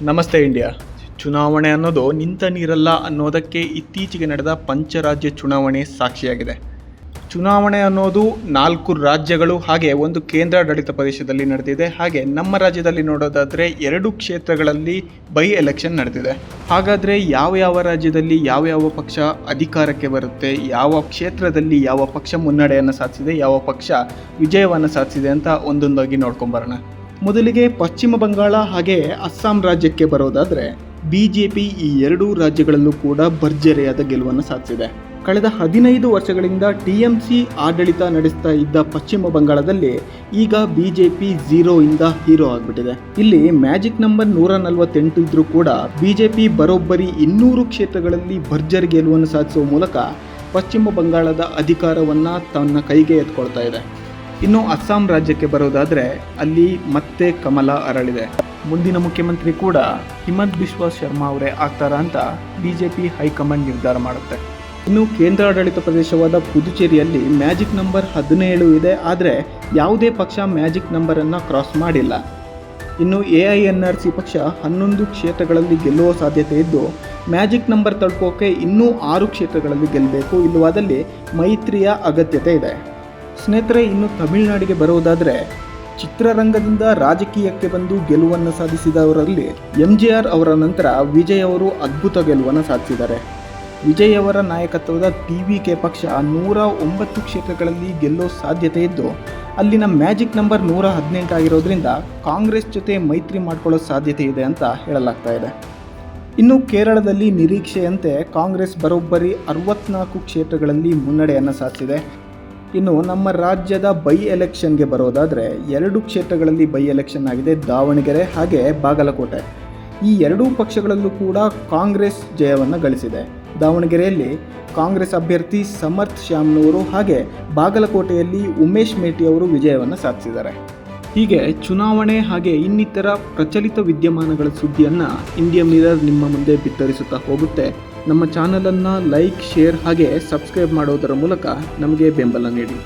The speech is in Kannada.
ನಮಸ್ತೆ ಇಂಡಿಯಾ. ಚುನಾವಣೆ ಅನ್ನೋದು ನಿಂತ ನೀರಲ್ಲ ಅನ್ನೋದಕ್ಕೆ ಇತ್ತೀಚೆಗೆ ನಡೆದ ಪಂಚರಾಜ್ಯ ಚುನಾವಣೆ ಸಾಕ್ಷಿಯಾಗಿದೆ. ಚುನಾವಣೆ ಅನ್ನೋದು 4 ರಾಜ್ಯಗಳು ಹಾಗೆ ಒಂದು ಕೇಂದ್ರಾಡಳಿತ ಪ್ರದೇಶದಲ್ಲಿ ನಡೆದಿದೆ. ಹಾಗೆ ನಮ್ಮ ರಾಜ್ಯದಲ್ಲಿ ನೋಡೋದಾದರೆ 2 ಕ್ಷೇತ್ರಗಳಲ್ಲಿ ಬೈ ಎಲೆಕ್ಷನ್ ನಡೆದಿದೆ. ಹಾಗಾದರೆ ಯಾವ ರಾಜ್ಯದಲ್ಲಿ ಯಾವ ಪಕ್ಷ ಅಧಿಕಾರಕ್ಕೆ ಬರುತ್ತೆ, ಯಾವ ಕ್ಷೇತ್ರದಲ್ಲಿ ಯಾವ ಪಕ್ಷ ಮುನ್ನಡೆಯನ್ನು ಸಾಧಿಸಿದೆ, ಯಾವ ಪಕ್ಷ ವಿಜಯವನ್ನು ಸಾಧಿಸಿದೆ ಅಂತ ಒಂದೊಂದಾಗಿ ನೋಡ್ಕೊಂಬರೋಣ. ಮೊದಲಿಗೆ ಪಶ್ಚಿಮ ಬಂಗಾಳ ಹಾಗೆ ಅಸ್ಸಾಂ ರಾಜ್ಯಕ್ಕೆ ಬರೋದಾದರೆ BJP ಈ 2 ರಾಜ್ಯಗಳಲ್ಲೂ ಕೂಡ ಭರ್ಜರಿಯಾದ ಗೆಲುವನ್ನು ಸಾಧಿಸಿದೆ. ಕಳೆದ 15 ವರ್ಷಗಳಿಂದ TMC ಆಡಳಿತ ನಡೆಸ್ತಾ ಇದ್ದ ಪಶ್ಚಿಮ ಬಂಗಾಳದಲ್ಲಿ ಈಗ BJP 0 ಇಂದ ಹೀರೋ ಆಗಿಬಿಟ್ಟಿದೆ. ಇಲ್ಲಿ ಮ್ಯಾಜಿಕ್ ನಂಬರ್ 148 ಇದ್ರೂ ಕೂಡ BJP ಬರೋಬ್ಬರಿ 200 ಕ್ಷೇತ್ರಗಳಲ್ಲಿ ಭರ್ಜರಿ ಗೆಲುವನ್ನು ಸಾಧಿಸುವ ಮೂಲಕ ಪಶ್ಚಿಮ ಬಂಗಾಳದ ಅಧಿಕಾರವನ್ನು ತನ್ನ ಕೈಗೆ ಎತ್ಕೊಳ್ತಾ ಇದೆ. ಇನ್ನು ಅಸ್ಸಾಂ ರಾಜ್ಯಕ್ಕೆ ಬರೋದಾದರೆ ಅಲ್ಲಿ ಮತ್ತೆ ಕಮಲ ಅರಳಿದೆ. ಮುಂದಿನ ಮುಖ್ಯಮಂತ್ರಿ ಕೂಡ ಹಿಮಂತ್ ಬಿಸ್ವಾ ಶರ್ಮಾ ಅವರೇ ಆಗ್ತಾರಾ ಅಂತ BJP ಹೈಕಮಾಂಡ್ ನಿರ್ಧಾರ ಮಾಡುತ್ತೆ. ಇನ್ನು ಕೇಂದ್ರಾಡಳಿತ ಪ್ರದೇಶವಾದ ಪುದುಚೇರಿಯಲ್ಲಿ ಮ್ಯಾಜಿಕ್ ನಂಬರ್ 17 ಇದೆ. ಆದರೆ ಯಾವುದೇ ಪಕ್ಷ ಮ್ಯಾಜಿಕ್ ನಂಬರನ್ನು ಕ್ರಾಸ್ ಮಾಡಿಲ್ಲ. ಇನ್ನು AINRC ಪಕ್ಷ 11 ಕ್ಷೇತ್ರಗಳಲ್ಲಿ ಗೆಲ್ಲುವ ಸಾಧ್ಯತೆ ಇದ್ದು ಮ್ಯಾಜಿಕ್ ನಂಬರ್ ತಲುಪೋಕೆ ಇನ್ನೂ 6 ಕ್ಷೇತ್ರಗಳಲ್ಲಿ ಗೆಲ್ಲಬೇಕು. ಇಲ್ಲವಾದಲ್ಲಿ ಮೈತ್ರಿಯ ಅಗತ್ಯತೆ ಇದೆ. ಸ್ನೇಹಿತರೆ, ಇನ್ನು ತಮಿಳುನಾಡಿಗೆ ಬರುವುದಾದರೆ ಚಿತ್ರರಂಗದಿಂದ ರಾಜಕೀಯಕ್ಕೆ ಬಂದು ಗೆಲುವನ್ನು ಸಾಧಿಸಿದವರಲ್ಲಿ MJR ಅವರ ನಂತರ ವಿಜಯ್ ಅವರು ಅದ್ಭುತ ಗೆಲುವನ್ನು ಸಾಧಿಸಿದ್ದಾರೆ. ವಿಜಯ್ ಅವರ ನಾಯಕತ್ವದ TVK ಪಕ್ಷ 109 ಕ್ಷೇತ್ರಗಳಲ್ಲಿ ಗೆಲ್ಲೋ ಸಾಧ್ಯತೆ ಇದ್ದು ಅಲ್ಲಿನ ಮ್ಯಾಜಿಕ್ ನಂಬರ್ 118 ಆಗಿರೋದ್ರಿಂದ ಕಾಂಗ್ರೆಸ್ ಜೊತೆ ಮೈತ್ರಿ ಮಾಡಿಕೊಳ್ಳೋ ಸಾಧ್ಯತೆ ಇದೆ ಅಂತ ಹೇಳಲಾಗ್ತಾ ಇದೆ. ಇನ್ನು ಕೇರಳದಲ್ಲಿ ನಿರೀಕ್ಷೆಯಂತೆ ಕಾಂಗ್ರೆಸ್ ಬರೋಬ್ಬರಿ 64 ಕ್ಷೇತ್ರಗಳಲ್ಲಿ ಮುನ್ನಡೆಯನ್ನು ಸಾಧಿಸಿದೆ. ಇನ್ನು ನಮ್ಮ ರಾಜ್ಯದ ಬೈ ಎಲೆಕ್ಷನ್ಗೆ ಬರೋದಾದರೆ 2 ಕ್ಷೇತ್ರಗಳಲ್ಲಿ ಬೈ ಎಲೆಕ್ಷನ್ ಆಗಿದೆ, ದಾವಣಗೆರೆ ಹಾಗೆ ಬಾಗಲಕೋಟೆ. ಈ 2 ಪಕ್ಷಗಳಲ್ಲೂ ಕೂಡ ಕಾಂಗ್ರೆಸ್ ಜಯವನ್ನು ಗಳಿಸಿದೆ. ದಾವಣಗೆರೆಯಲ್ಲಿ ಕಾಂಗ್ರೆಸ್ ಅಭ್ಯರ್ಥಿ ಸಮರ್ಥ್ ಶ್ಯಾಮ್ನವರು ಹಾಗೆ ಬಾಗಲಕೋಟೆಯಲ್ಲಿ ಉಮೇಶ್ ಮೇಟಿ ಅವರು ವಿಜಯವನ್ನು ಸಾಧಿಸಿದ್ದಾರೆ. ಹೀಗೆ ಚುನಾವಣೆ ಹಾಗೆ ಇನ್ನಿತರ ಪ್ರಚಲಿತ ವಿದ್ಯಮಾನಗಳ ಸುದ್ದಿಯನ್ನು ಇಂಡಿಯಾ ಮಿರರ್ ನಿಮ್ಮ ಮುಂದೆ ಬಿತ್ತರಿಸುತ್ತಾ ಹೋಗುತ್ತೆ. ನಮ್ಮ ಚಾನಲನ್ನು ಲೈಕ್, ಶೇರ್ ಹಾಗೆ ಸಬ್ಸ್ಕ್ರೈಬ್ ಮಾಡೋದರ ಮೂಲಕ ನಮಗೆ ಬೆಂಬಲ ನೀಡಿ.